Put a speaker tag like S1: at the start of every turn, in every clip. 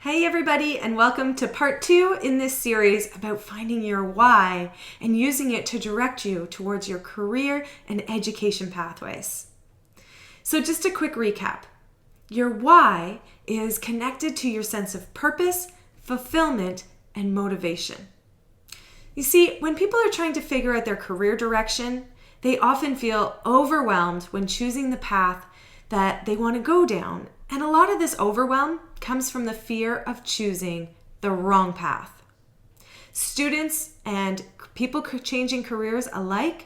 S1: Hey everybody, and welcome to part 2 in this series about finding your why and using it to direct you towards your career and education pathways. So just a quick recap. Your why is connected to your sense of purpose, fulfillment, and motivation. You see, when people are trying to figure out their career direction, they often feel overwhelmed when choosing the path that they want to go down. And a lot of this overwhelm comes from the fear of choosing the wrong path. Students and people changing careers alike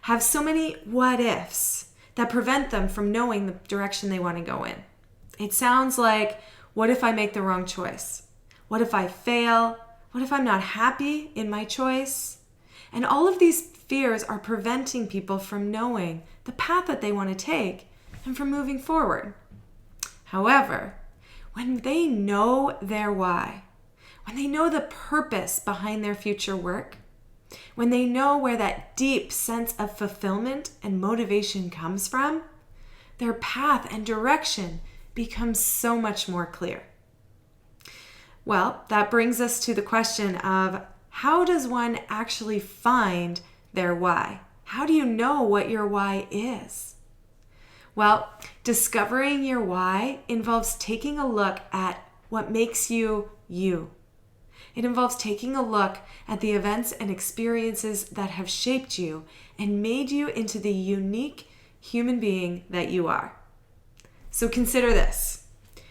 S1: have so many what ifs that prevent them from knowing the direction they want to go in. It sounds like, what if I make the wrong choice? What if I fail? What if I'm not happy in my choice? And all of these fears are preventing people from knowing the path that they want to take and from moving forward. However, when they know their why, when they know the purpose behind their future work, when they know where that deep sense of fulfillment and motivation comes from, their path and direction becomes so much more clear. Well, that brings us to the question of how does one actually find their why? How do you know what your why is? Well, discovering your why involves taking a look at what makes you you. It involves taking a look at the events and experiences that have shaped you and made you into the unique human being that you are. So consider this.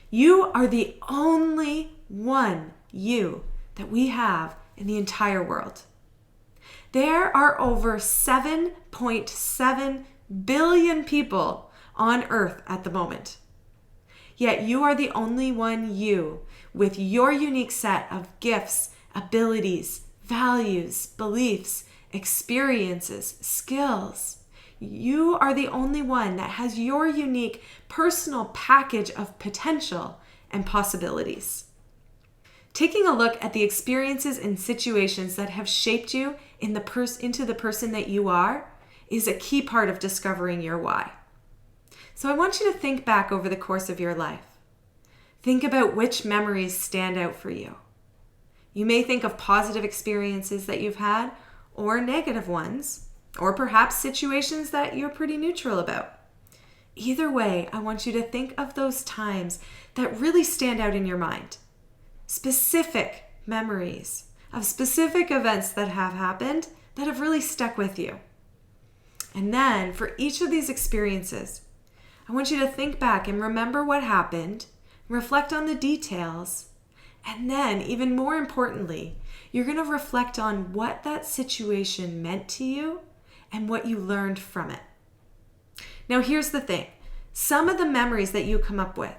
S1: You are the only one you that we have in the entire world. There are over 7.7 billion people on Earth at the moment. Yet you are the only one you with your unique set of gifts, abilities, values, beliefs, experiences, skills. You are the only one that has your unique personal package of potential and possibilities. Taking a look at the experiences and situations that have shaped you into the person that you are is a key part of discovering your why. So I want you to think back over the course of your life. Think about which memories stand out for you. You may think of positive experiences that you've had or negative ones, or perhaps situations that you're pretty neutral about. Either way, I want you to think of those times that really stand out in your mind. Specific memories of specific events that have happened that have really stuck with you. And then for each of these experiences, I want you to think back and remember what happened, reflect on the details, and then, even more importantly, you're going to reflect on what that situation meant to you and what you learned from it. Now, here's the thing. Some of the memories that you come up with,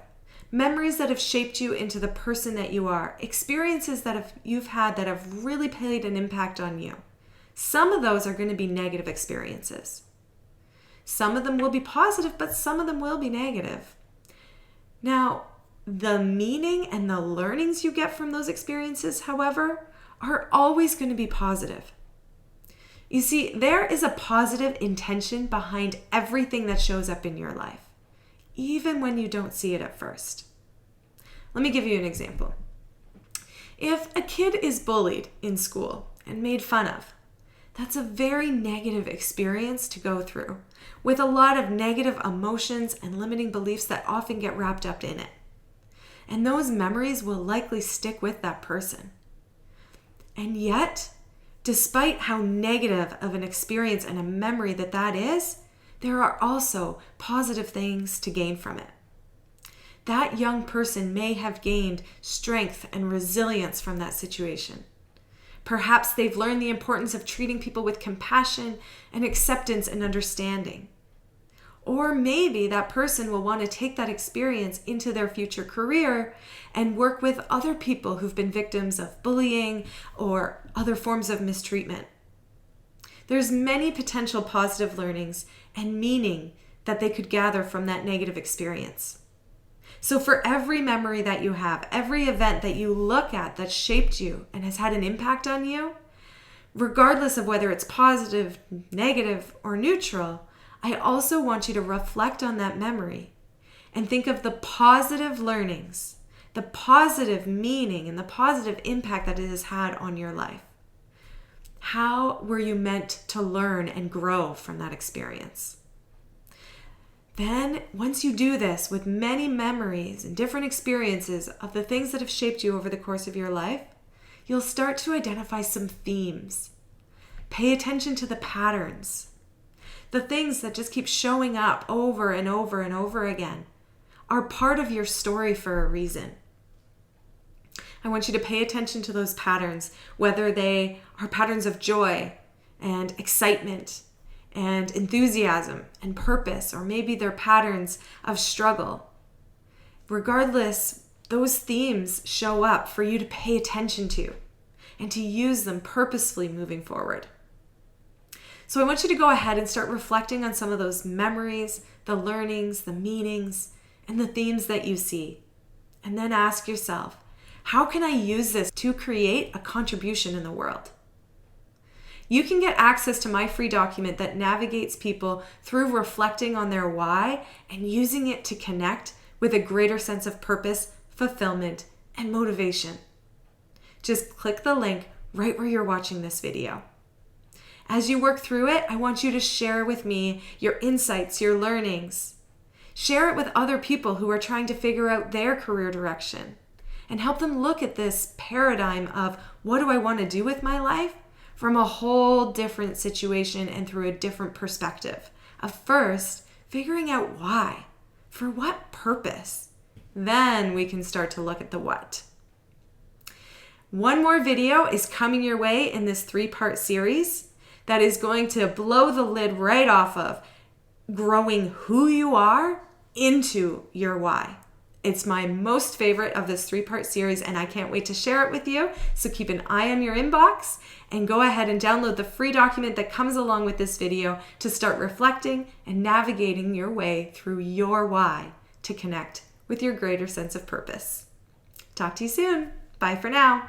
S1: memories that have shaped you into the person that you are, experiences that you've had that have really played an impact on you, some of those are going to be negative experiences. Some of them will be positive, but some of them will be negative. Now, the meaning and the learnings you get from those experiences, however, are always going to be positive. You see, there is a positive intention behind everything that shows up in your life, even when you don't see it at first. Let me give you an example. If a kid is bullied in school and made fun of, that's a very negative experience to go through, with a lot of negative emotions and limiting beliefs that often get wrapped up in it. And those memories will likely stick with that person. And yet, despite how negative of an experience and a memory that is, there are also positive things to gain from it. That young person may have gained strength and resilience from that situation. Perhaps they've learned the importance of treating people with compassion and acceptance and understanding. Or maybe that person will want to take that experience into their future career and work with other people who've been victims of bullying or other forms of mistreatment. There's many potential positive learnings and meaning that they could gather from that negative experience. So for every memory that you have, every event that you look at that shaped you and has had an impact on you, regardless of whether it's positive, negative, or neutral, I also want you to reflect on that memory and think of the positive learnings the positive meaning and the positive impact that it has had on your life. How were you meant to learn and grow from that experience? Then, once you do this with many memories and different experiences of the things that have shaped you over the course of your life, you'll start to identify some themes. Pay attention to the patterns. The things that just keep showing up over and over and over again are part of your story for a reason. I want you to pay attention to those patterns, whether they are patterns of joy and excitement and enthusiasm and purpose, or maybe they're patterns of struggle. Regardless, those themes show up for you to pay attention to and to use them purposefully moving forward. So I want you to go ahead and start reflecting on some of those memories, the learnings, the meanings, and the themes that you see. And then ask yourself, how can I use this to create a contribution in the world? You can get access to my free document that navigates people through reflecting on their why and using it to connect with a greater sense of purpose, fulfillment, and motivation. Just click the link right where you're watching this video. As you work through it, I want you to share with me your insights, your learnings. Share it with other people who are trying to figure out their career direction and help them look at this paradigm of what do I want to do with my life from a whole different situation and through a different perspective of first figuring out why, for what purpose. Then we can start to look at the what. One more video is coming your way in this 3-part series that is going to blow the lid right off of growing who you are into your why. It's my most favorite of this 3-part series, and I can't wait to share it with you. So keep an eye on your inbox and go ahead and download the free document that comes along with this video to start reflecting and navigating your way through your why to connect with your greater sense of purpose. Talk to you soon. Bye for now.